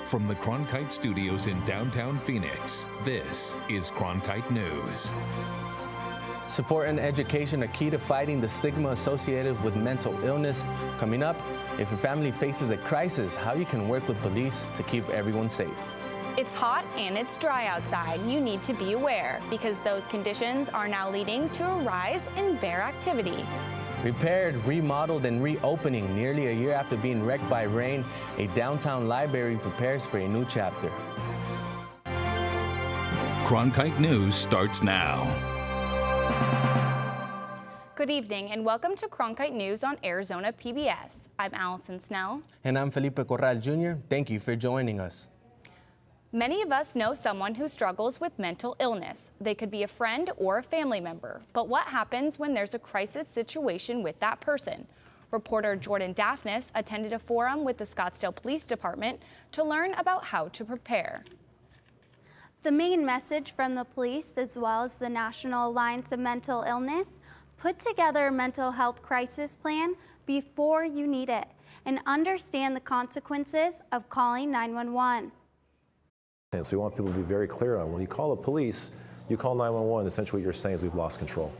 From the Cronkite studios in downtown Phoenix, this is Cronkite News. Support and education are key to fighting the stigma associated with mental illness. Coming up, if your family faces a crisis, how you can work with police to keep everyone safe. It's hot and it's dry outside. You need to be aware because those conditions are now leading to a rise in bear activity. Repaired, remodeled, and reopening nearly a year after being wrecked by rain, a downtown library prepares for a new chapter. Cronkite News starts now. Good evening and welcome to Cronkite News on Arizona PBS. I'm Allison Snell. And I'm Felipe Corral Jr. Thank you for joining us. Many of us know someone who struggles with mental illness. They could be a friend or a family member. But what happens when there's a crisis situation with that person? Reporter Jordan Daphnis attended a forum with the Scottsdale Police Department to learn about how to prepare. The main message from the police, as well as the National Alliance of Mental Illness, put together a mental health crisis plan before you need it and understand the consequences of calling 911. So we want people to be very clear on when you call the police, you call 911, essentially what you're saying is we've lost control.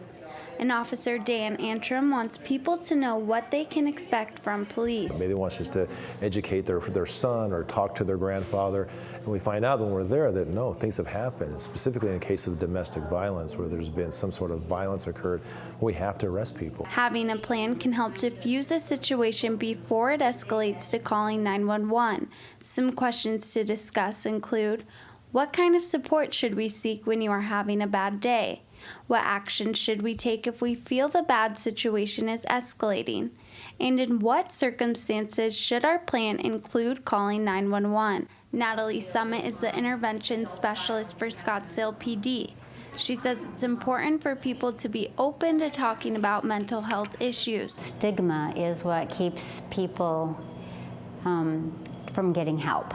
And Officer Dan Antrim wants people to know what they can expect from police. Maybe they want us to educate their son or talk to their grandfather. And we find out when we're there that no, things have happened, specifically in the case of domestic violence where there's been some sort of violence occurred, we have to arrest people. Having a plan can help diffuse a situation before it escalates to calling 911. Some questions to discuss include, what kind of support should we seek when you are having a bad day? What action should we take if we feel the bad situation is escalating? And in what circumstances should our plan include calling 911? Natalie Summit is the intervention specialist for Scottsdale PD. She says it's important for people to be open to talking about mental health issues. Stigma is what keeps people from getting help.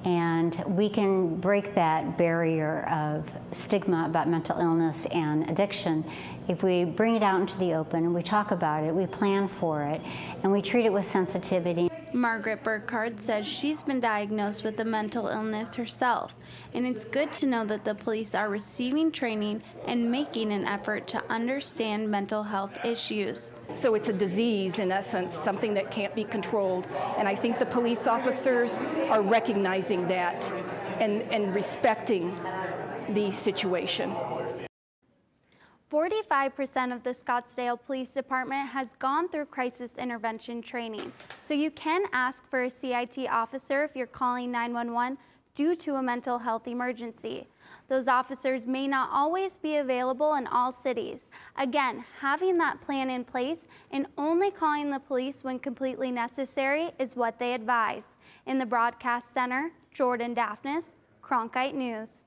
And we can break that barrier of stigma about mental illness and addiction if we bring it out into the open and we talk about it, we plan for it, and we treat it with sensitivity. Margaret Burkhardt says she's been diagnosed with a mental illness herself, and it's good to know that the police are receiving training and making an effort to understand mental health issues. So it's a disease, in essence, something that can't be controlled, and I think the police officers are recognizing that and respecting the situation. 45% of the Scottsdale Police Department has gone through crisis intervention training, so you can ask for a CIT officer if you're calling 911 due to a mental health emergency. Those officers may not always be available in all cities. Again, having that plan in place and only calling the police when completely necessary is what they advise. In the Broadcast Center, Jordan Daphnis, Cronkite News.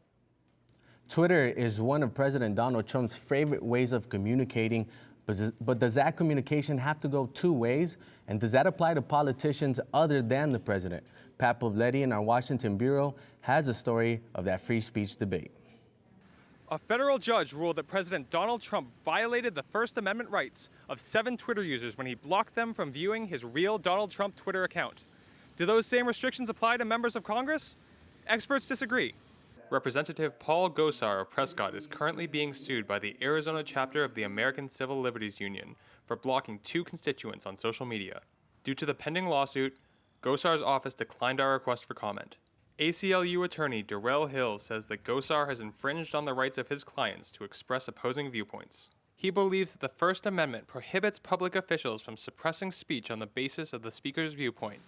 Twitter is one of President Donald Trump's favorite ways of communicating, but does that communication have to go two ways? And does that apply to politicians other than the president? Pat Pobletti in our Washington Bureau has a story of that free speech debate. A federal judge ruled that President Donald Trump violated the First Amendment rights of 7 Twitter users when he blocked them from viewing his real Donald Trump Twitter account. Do those same restrictions apply to members of Congress? Experts disagree. Representative Paul Gosar of Prescott is currently being sued by the Arizona chapter of the American Civil Liberties Union for blocking 2 constituents on social media. Due to the pending lawsuit, Gosar's office declined our request for comment. ACLU attorney Darrell Hill says that Gosar has infringed on the rights of his clients to express opposing viewpoints. He believes that the First Amendment prohibits public officials from suppressing speech on the basis of the speaker's viewpoint,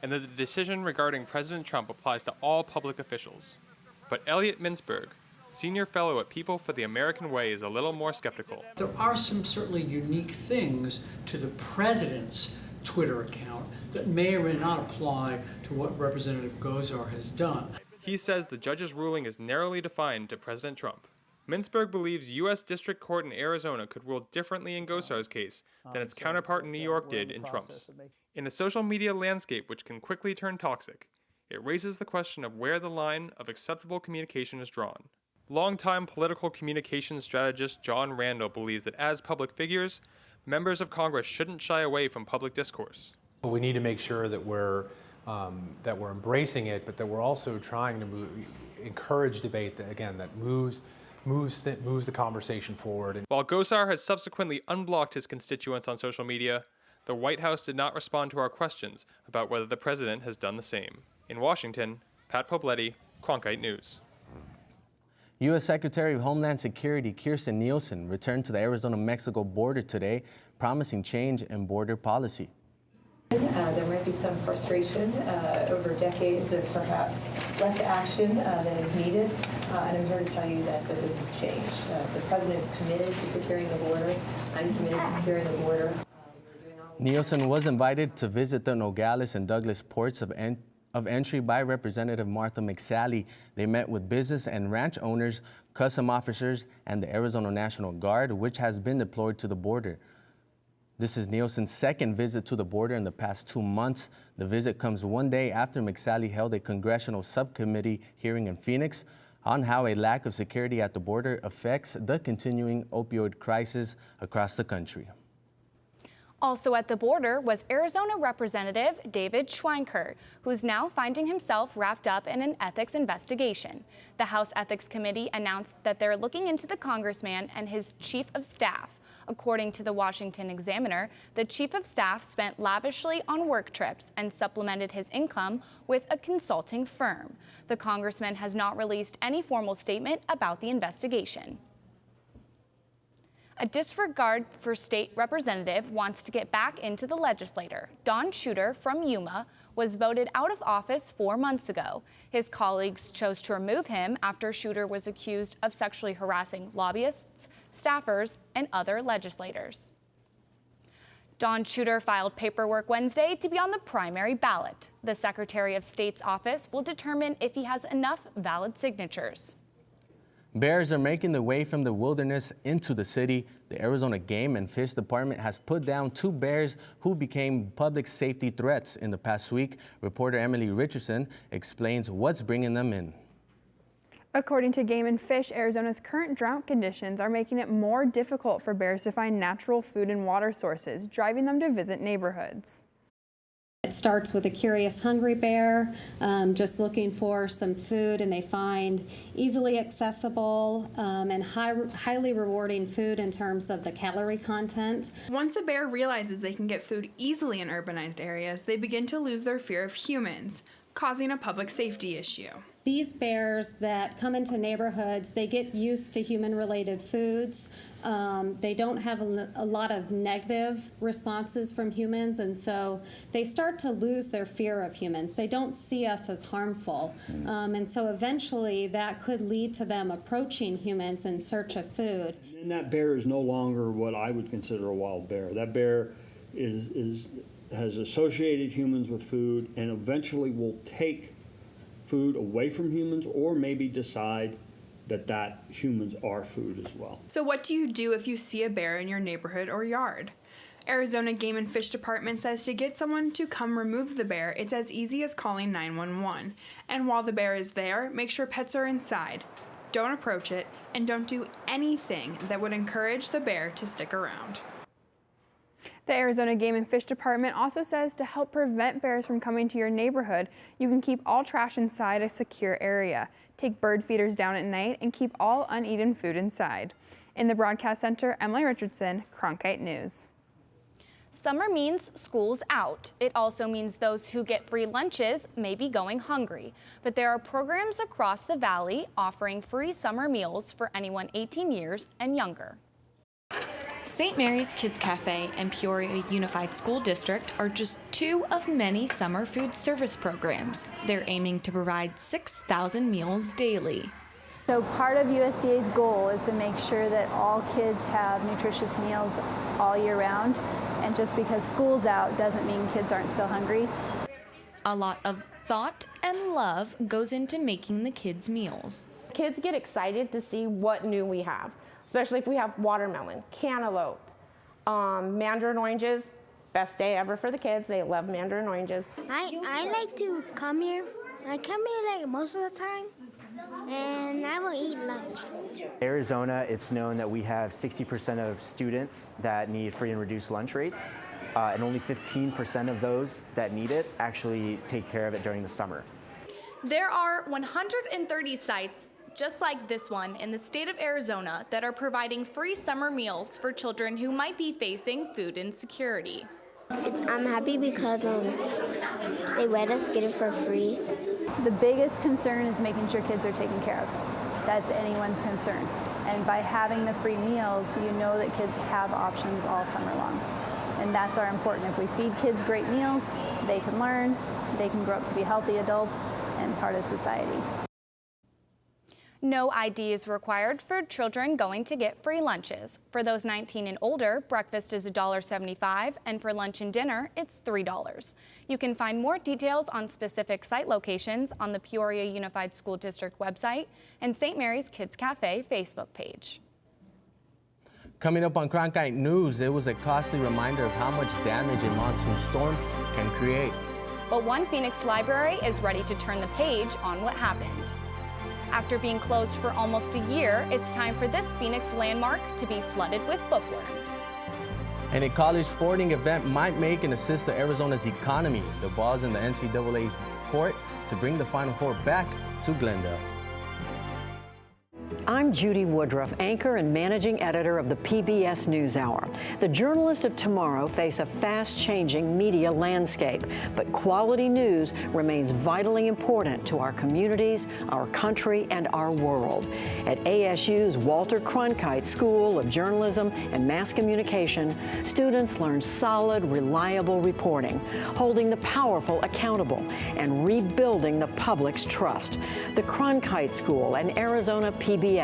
and that the decision regarding President Trump applies to all public officials. But Elliot Mintzberg, senior fellow at People for the American Way, is a little more skeptical. There are some certainly unique things to the president's Twitter account that may or may not apply to what Representative Gosar has done. He says the judge's ruling is narrowly defined to President Trump. Mintzberg believes U.S. District Court in Arizona could rule differently in Gosar's case than its counterpart in New York did in Trump's. In a social media landscape which can quickly turn toxic, it raises the question of where the line of acceptable communication is drawn. Longtime political communications strategist John Randall believes that as public figures, members of Congress shouldn't shy away from public discourse. We need to make sure that we're that we're embracing it, but that we're also trying to encourage debate that, again, that moves the conversation forward. While Gosar has subsequently unblocked his constituents on social media, the White House did not respond to our questions about whether the president has done the same. In Washington, Pat Pobletti, Cronkite News. U.S. Secretary of Homeland Security Kirstjen Nielsen returned to the Arizona-Mexico border today, promising change in border policy. There might be some frustration over decades of perhaps less action that is needed, and I'm here to tell you that this has changed. The president is committed to securing the border. I'm committed to securing the border. Nielsen was invited to visit the Nogales and Douglas ports of entry by Representative Martha McSally. They met with business and ranch owners, custom officers, and the Arizona National Guard, which has been deployed to the border. This is Nielsen's second visit to the border in the past 2 months. The visit comes one day after McSally held a congressional subcommittee hearing in Phoenix on how a lack of security at the border affects the continuing opioid crisis across the country. Also at the border was Arizona Representative David Schweinkert, who's now finding himself wrapped up in an ethics investigation. The House Ethics Committee announced that they're looking into the congressman and his chief of staff. According to the Washington Examiner, the chief of staff spent lavishly on work trips and supplemented his income with a consulting firm. The congressman has not released any formal statement about the investigation. A disregard for state representative wants to get back into the legislature. Don Shooter from Yuma was voted out of office 4 months ago. His colleagues chose to remove him after Shooter was accused of sexually harassing lobbyists, staffers, and other legislators. Don Shooter filed paperwork Wednesday to be on the primary ballot. The Secretary of State's office will determine if he has enough valid signatures. Bears are making their way from the wilderness into the city. The Arizona Game and Fish Department has put down 2 bears who became public safety threats in the past week. Reporter Emily Richardson explains what's bringing them in. According to Game and Fish, Arizona's current drought conditions are making it more difficult for bears to find natural food and water sources, driving them to visit neighborhoods. It starts with a curious hungry bear just looking for some food, and they find easily accessible and highly rewarding food in terms of the calorie content. Once a bear realizes they can get food easily in urbanized areas, they begin to lose their fear of humans, causing a public safety issue. These bears that come into neighborhoods, they get used to human-related foods. They don't have a lot of negative responses from humans, and so they start to lose their fear of humans. They don't see us as harmful, and so eventually that could lead to them approaching humans in search of food. And that bear is no longer what I would consider a wild bear. That bear has associated humans with food and eventually will take food away from humans, or maybe decide that humans are food as well. So what do you do if you see a bear in your neighborhood or yard? Arizona Game and Fish Department says to get someone to come remove the bear, it's as easy as calling 911. And while the bear is there, make sure pets are inside. Don't approach it, and don't do anything that would encourage the bear to stick around. The Arizona Game and Fish Department also says to help prevent bears from coming to your neighborhood, you can keep all trash inside a secure area, take bird feeders down at night, and keep all uneaten food inside. In the Broadcast Center, Emily Richardson, Cronkite News. Summer means school's out. It also means those who get free lunches may be going hungry. But there are programs across the valley offering free summer meals for anyone 18 years and younger. St. Mary's Kids Cafe and Peoria Unified School District are just 2 of many summer food service programs. They're aiming to provide 6,000 meals daily. So part of USDA's goal is to make sure that all kids have nutritious meals all year round. And just because school's out doesn't mean kids aren't still hungry. A lot of thought and love goes into making the kids' meals. Kids get excited to see what new we have. Especially if we have watermelon, cantaloupe, mandarin oranges. Best day ever for the kids. They love mandarin oranges. I like to come here. I come here like most of the time, and I will eat lunch. Arizona, it's known that we have 60% of students that need free and reduced lunch rates. and only 15% of those that need it actually take care of it during the summer. There are 130 sites just like this one in the state of Arizona that are providing free summer meals for children who might be facing food insecurity. I'm happy because they let us get it for free. The biggest concern is making sure kids are taken care of. That's anyone's concern. And by having the free meals, you know that kids have options all summer long. And that's our important. If we feed kids great meals, they can learn, they can grow up to be healthy adults and part of society. No ID is required for children going to get free lunches. For those 19 and older, breakfast is $1.75, and for lunch and dinner, it's $3. You can find more details on specific site locations on the Peoria Unified School District website and St. Mary's Kids Cafe Facebook page. Coming up on Cronkite News, it was a costly reminder of how much damage a monsoon storm can create. But one Phoenix library is ready to turn the page on what happened. After being closed for almost a year, it's time for this Phoenix landmark to be flooded with bookworms. And a college sporting event might make and assist Arizona's economy. The ball's in the NCAA's court to bring the Final Four back to Glendale. I'm Judy Woodruff, anchor and managing editor of the PBS NewsHour. The journalists of tomorrow face a fast-changing media landscape, but quality news remains vitally important to our communities, our country, and our world. At ASU's Walter Cronkite School of Journalism and Mass Communication, students learn solid, reliable reporting, holding the powerful accountable, and rebuilding the public's trust. The Cronkite School and Arizona PBS,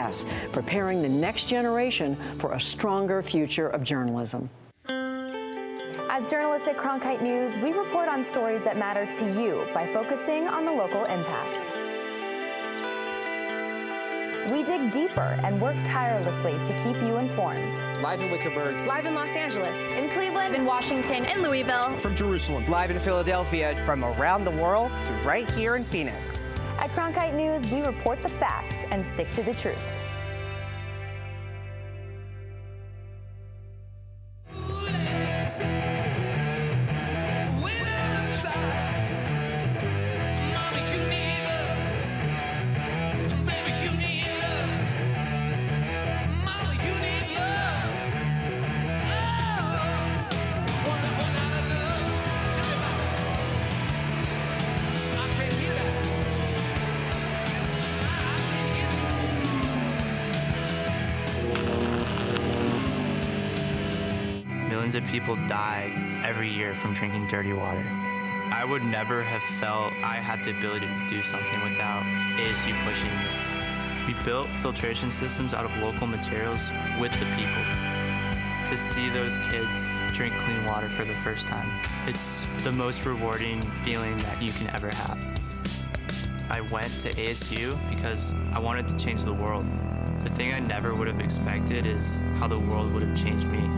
preparing the next generation for a stronger future of journalism. As journalists at Cronkite News, we report on stories that matter to you by focusing on the local impact. We dig deeper and work tirelessly to keep you informed. Live in Wickerburg. Live in Los Angeles. In Cleveland. In Washington. In Louisville. From Jerusalem. Live in Philadelphia. From around the world to right here in Phoenix. At Cronkite News, we report the facts and stick to the truth. Millions of people die every year from drinking dirty water. I would never have felt I had the ability to do something without ASU pushing me. We built filtration systems out of local materials with the people. To see those kids drink clean water for the first time, it's the most rewarding feeling that you can ever have. I went to ASU because I wanted to change the world. The thing I never would have expected is how the world would have changed me.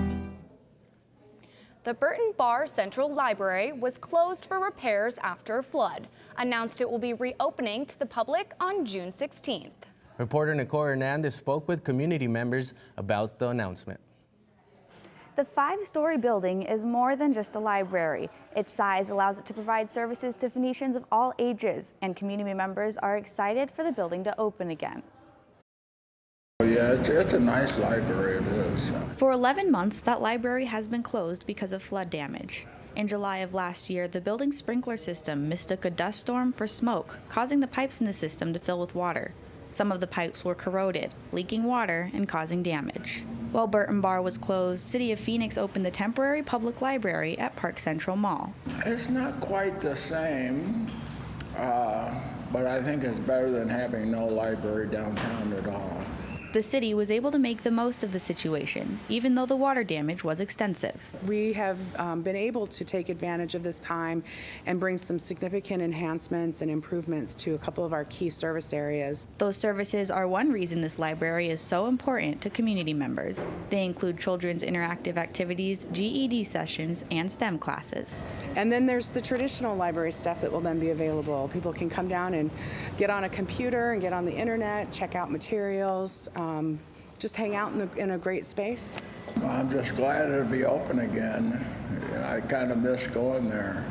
The Burton Barr Central Library was closed for repairs after a flood. Announced it will be reopening to the public on June 16th. Reporter Nicole Hernandez spoke with community members about the announcement. The 5-story building is more than just a library. Its size allows it to provide services to Phoenicians of all ages, and community members are excited for the building to open again. Yeah, it's a nice library, it is. For 11 months, that library has been closed because of flood damage. In July of last year, the building's sprinkler system mistook a dust storm for smoke, causing the pipes in the system to fill with water. Some of the pipes were corroded, leaking water and causing damage. While Burton Barr was closed, City of Phoenix opened the temporary public library at Park Central Mall. It's not quite the same, but I think it's better than having no library downtown at all. The city was able to make the most of the situation, even though the water damage was extensive. We have been able to take advantage of this time and bring some significant enhancements and improvements to a couple of our key service areas. Those services are one reason this library is so important to community members. They include children's interactive activities, GED sessions, and STEM classes. And then there's the traditional library stuff that will then be available. People can come down and get on a computer and get on the internet, check out materials, just hang out in a great space. Well, I'm just glad it'll be open again. I kind of miss going there.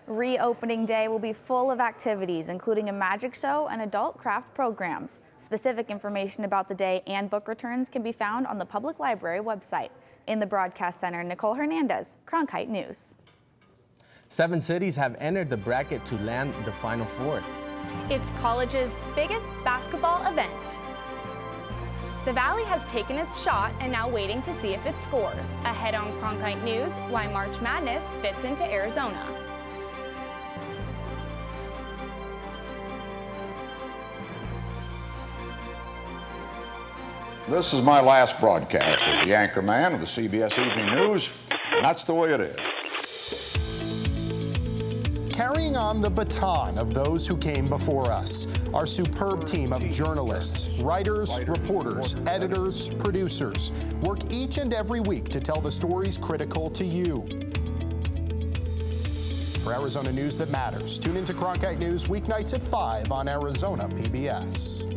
Reopening day will be full of activities, including a magic show and adult craft programs. Specific information about the day and book returns can be found on the Public Library website. In the Broadcast Center, Nicole Hernandez, Cronkite News. 7 cities have entered the bracket to land the Final Four. It's college's biggest basketball event. The Valley has taken its shot and now waiting to see if it scores. Ahead on Cronkite News, why March Madness fits into Arizona. This is my last broadcast as the anchor man of the CBS Evening News, and that's the way it is. Carrying on the baton of those who came before us, our superb team of journalists, writers, reporters, editors, producers work each and every week to tell the stories critical to you. For Arizona news that matters, tune into Cronkite News weeknights at 5 on Arizona PBS.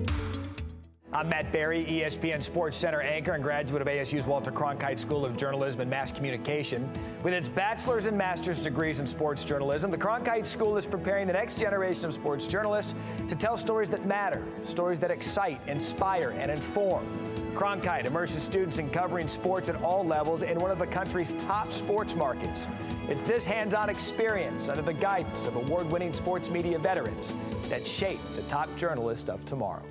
I'm Matt Berry, ESPN Sports Center anchor and graduate of ASU's Walter Cronkite School of Journalism and Mass Communication. With its bachelor's and master's degrees in sports journalism, the Cronkite School is preparing the next generation of sports journalists to tell stories that matter, stories that excite, inspire, and inform. Cronkite immerses students in covering sports at all levels in one of the country's top sports markets. It's this hands-on experience under the guidance of award-winning sports media veterans that shape the top journalists of tomorrow.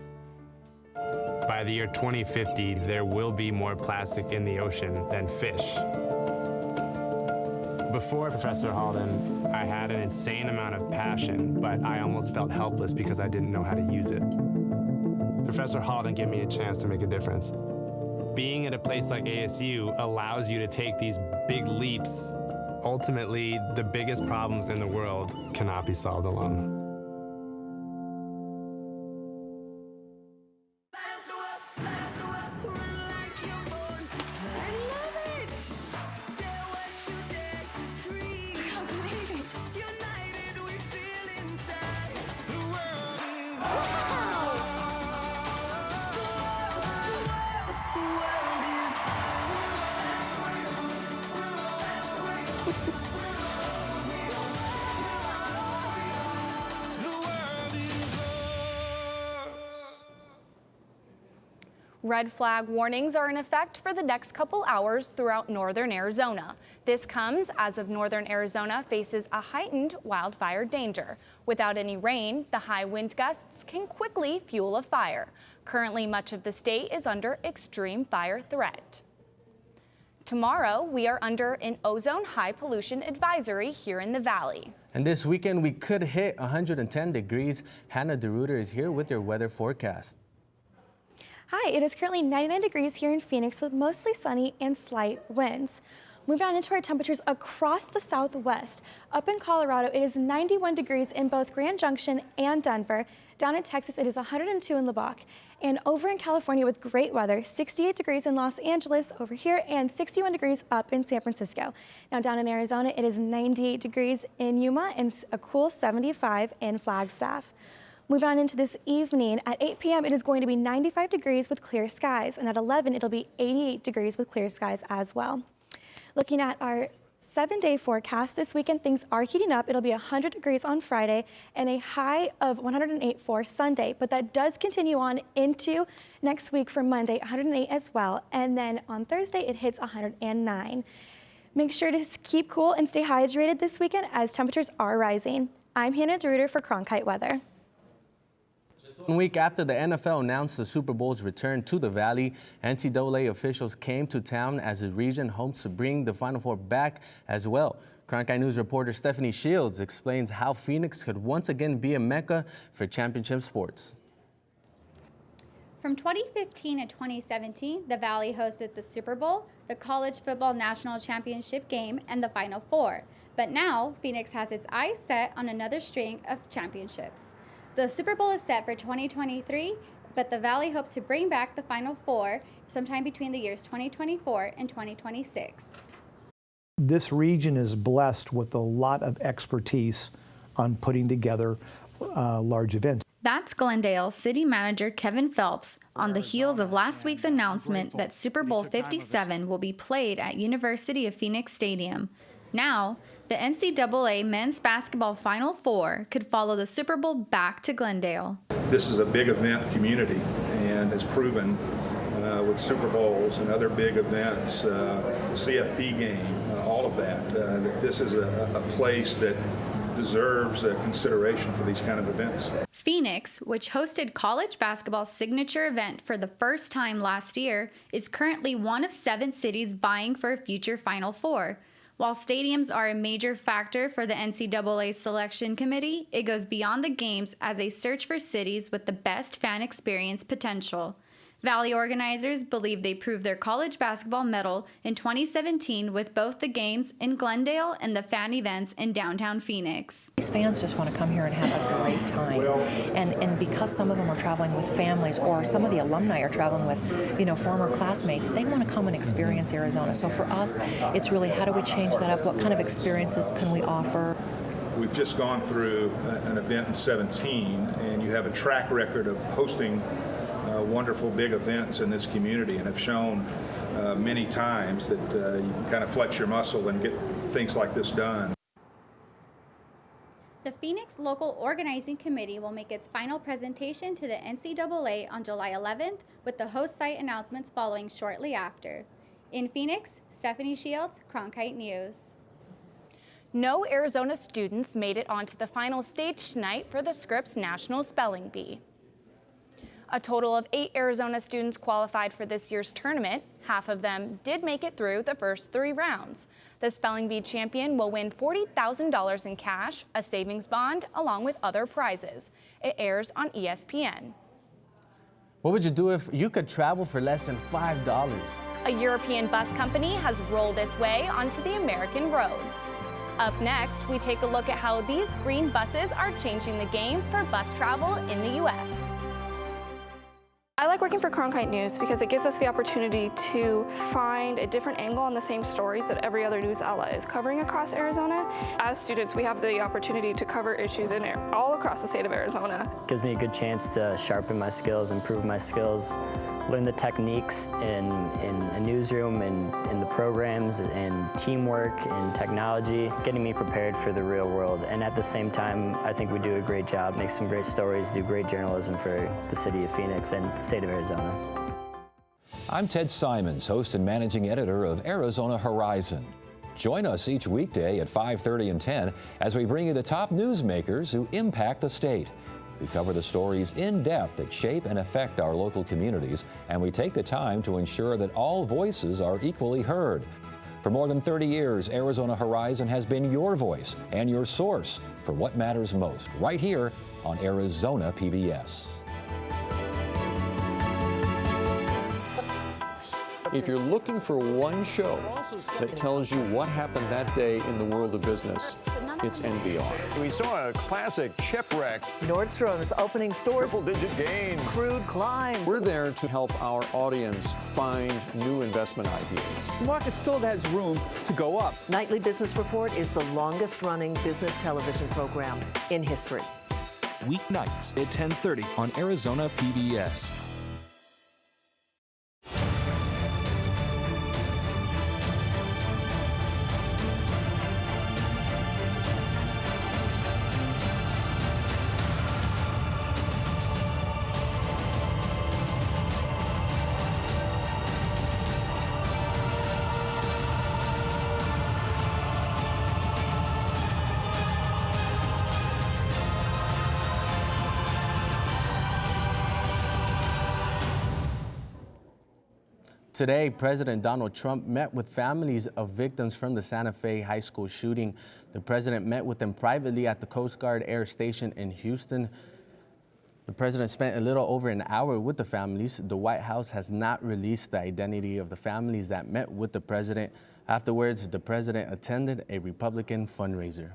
By the year 2050, there will be more plastic in the ocean than fish. Before Professor Halden, I had an insane amount of passion, but I almost felt helpless because I didn't know how to use it. Professor Halden gave me a chance to make a difference. Being at a place like ASU allows you to take these big leaps. Ultimately, the biggest problems in the world cannot be solved alone. Red flag warnings are in effect for the next couple hours throughout northern Arizona. This comes as of northern Arizona faces a heightened wildfire danger. Without any rain, the high wind gusts can quickly fuel a fire. Currently, much of the state is under extreme fire threat. Tomorrow, we are under an ozone high pollution advisory here in the Valley. And this weekend, we could hit 110 degrees. Hannah DeRuiter is here with your weather forecast. Hi, it is currently 99 degrees here in Phoenix with mostly sunny and slight winds. Moving on into our temperatures across the southwest. Up in Colorado, it is 91 degrees in both Grand Junction and Denver. Down in Texas, it is 102 in Lubbock. And over in California with great weather, 68 degrees in Los Angeles over here and 61 degrees up in San Francisco. Now down in Arizona, it is 98 degrees in Yuma and a cool 75 in Flagstaff. Moving on into this evening, at 8 p.m. it is going to be 95 degrees with clear skies, and at 11 it'll be 88 degrees with clear skies as well. Looking at our 7-day forecast this weekend, things are heating up. It'll be 100 degrees on Friday and a high of 108 for Sunday, but that does continue on into next week for Monday, 108 as well, and then on Thursday it hits 109. Make sure to keep cool and stay hydrated this weekend as temperatures are rising. I'm Hannah DeRuiter for Cronkite Weather. 1 week after the NFL announced the Super Bowl's return to the Valley, NCAA officials came to town as the region hopes to bring the Final Four back as well. Cronkite News reporter Stephanie Shields explains how Phoenix could once again be a mecca for championship sports. From 2015 to 2017, the Valley hosted the Super Bowl, the College Football National Championship game, and the Final Four. But now, Phoenix has its eyes set on another string of championships. The Super Bowl is set for 2023, but the Valley hopes to bring back the Final Four sometime between the years 2024 and 2026. This region is blessed with a lot of expertise on putting together large events. That's Glendale City Manager Kevin Phelps on the heels of last week's announcement that Super Bowl 57 will be played at University of Phoenix Stadium. Now, the NCAA Men's Basketball Final Four could follow the Super Bowl back to Glendale. This is a big event community and has proven with Super Bowls and other big events, CFP game, all of that, that this is a place that deserves consideration for these kind of events. Phoenix, which hosted college basketball's signature event for the first time last year, is currently one of 7 cities vying for a future Final Four. While stadiums are a major factor for the NCAA selection committee, it goes beyond the games as they search for cities with the best fan experience potential. Valley organizers believe they proved their college basketball mettle in 2017 with both the games in Glendale and the fan events in downtown Phoenix. These fans just want to come here and have a great time. And because some of them are traveling with families, or some of the alumni are traveling with, former classmates, they want to come and experience Arizona. So for us, it's really, how do we change that up? What kind of experiences can we offer? We've just gone through an event in 17, and you have a track record of hosting wonderful big events in this community, and have shown many times that you can kind of flex your muscle and get things like this done. The Phoenix Local Organizing Committee will make its final presentation to the NCAA on July 11th, with the host site announcements following shortly after. In Phoenix, Stephanie Shields, Cronkite News. No Arizona students made it onto the final stage tonight for the Scripps National Spelling Bee. A total of 8 Arizona students qualified for this year's tournament. Half of them did make it through the first 3 rounds. The Spelling Bee champion will win $40,000 in cash, a savings bond, along with other prizes. It airs on ESPN. What would you do if you could travel for less than $5? A European bus company has rolled its way onto the American roads. Up next, we take a look at how these green buses are changing the game for bus travel in the U.S. I like working for Cronkite News because it gives us the opportunity to find a different angle on the same stories that every other news outlet is covering across Arizona. As students, we have the opportunity to cover issues all across the state of Arizona. It gives me a good chance to sharpen my skills, improve my skills, learn the techniques in a newsroom and in the programs and teamwork and technology, getting me prepared for the real world. And at the same time, I think we do a great job, make some great stories, do great journalism for the city of Phoenix and the state of Arizona. I'm Ted Simons, host and managing editor of Arizona Horizon. Join us each weekday at 5:30 and 10 as we bring you the top newsmakers who impact the state. We cover the stories in depth that shape and affect our local communities, and we take the time to ensure that all voices are equally heard. For more than 30 years, Arizona Horizon has been your voice and your source for what matters most, right here on Arizona PBS. If you're looking for one show that tells you what happened that day in the world of business, it's NBR. We saw a classic shipwreck. Nordstrom's opening stores. Triple-digit gains. Crude climbs. We're there to help our audience find new investment ideas. The market still has room to go up. Nightly Business Report is the longest-running business television program in history. Weeknights at 10:30 on Arizona PBS. Today, President Donald Trump met with families of victims from the Santa Fe High School shooting. The president met with them privately at the Coast Guard Air Station in Houston. The president spent a little over an hour with the families. The White House has not released the identity of the families that met with the president. Afterwards, the president attended a Republican fundraiser.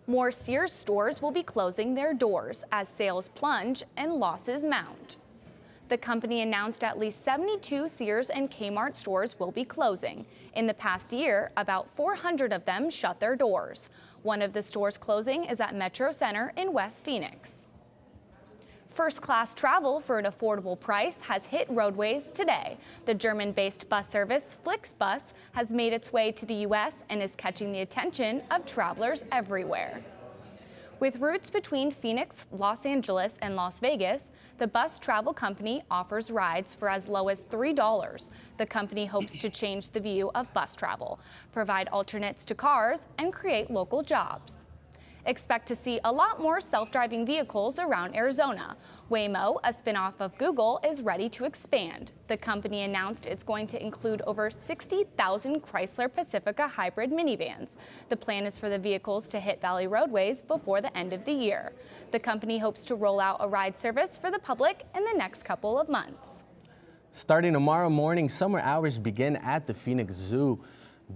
More Sears stores will be closing their doors as sales plunge and losses mount. The company announced at least 72 Sears and Kmart stores will be closing. In the past year, about 400 of them shut their doors. One of the stores closing is at Metro Center in West Phoenix. First-class travel for an affordable price has hit roadways today. The German-based bus service Flixbus has made its way to the U.S. and is catching the attention of travelers everywhere. With routes between Phoenix, Los Angeles, and Las Vegas, the bus travel company offers rides for as low as $3. The company hopes to change the view of bus travel, provide alternates to cars, and create local jobs. Expect to see a lot more self-driving vehicles around Arizona. Waymo, a spin-off of Google, is ready to expand. The company announced it's going to include over 60,000 Chrysler Pacifica hybrid minivans. The plan is for the vehicles to hit Valley roadways before the end of the year. The company hopes to roll out a ride service for the public in the next couple of months. Starting tomorrow morning, summer hours begin at the Phoenix Zoo.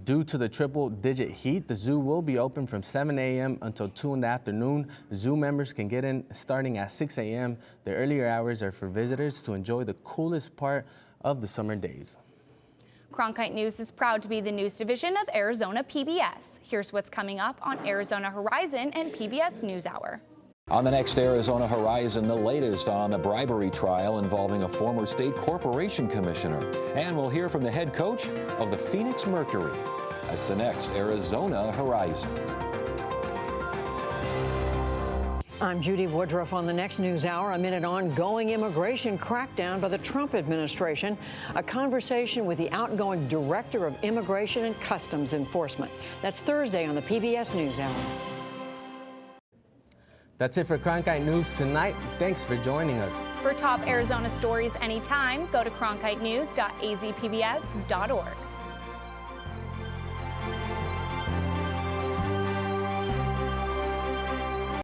Due to the triple-digit heat, the zoo will be open from 7 a.m. until 2 in the afternoon. Zoo members can get in starting at 6 a.m. The earlier hours are for visitors to enjoy the coolest part of the summer days. Cronkite News is proud to be the news division of Arizona PBS. Here's what's coming up on Arizona Horizon and PBS NewsHour. On the next Arizona Horizon, the latest on the bribery trial involving a former state corporation commissioner. And we'll hear from the head coach of the Phoenix Mercury. That's the next Arizona Horizon. I'm Judy Woodruff on the next NewsHour. Amid an ongoing immigration crackdown by the Trump administration, a conversation with the outgoing Director of Immigration and Customs Enforcement. That's Thursday on the PBS NewsHour. That's it for Cronkite News tonight. Thanks for joining us. For top Arizona stories anytime, go to cronkitenews.azpbs.org.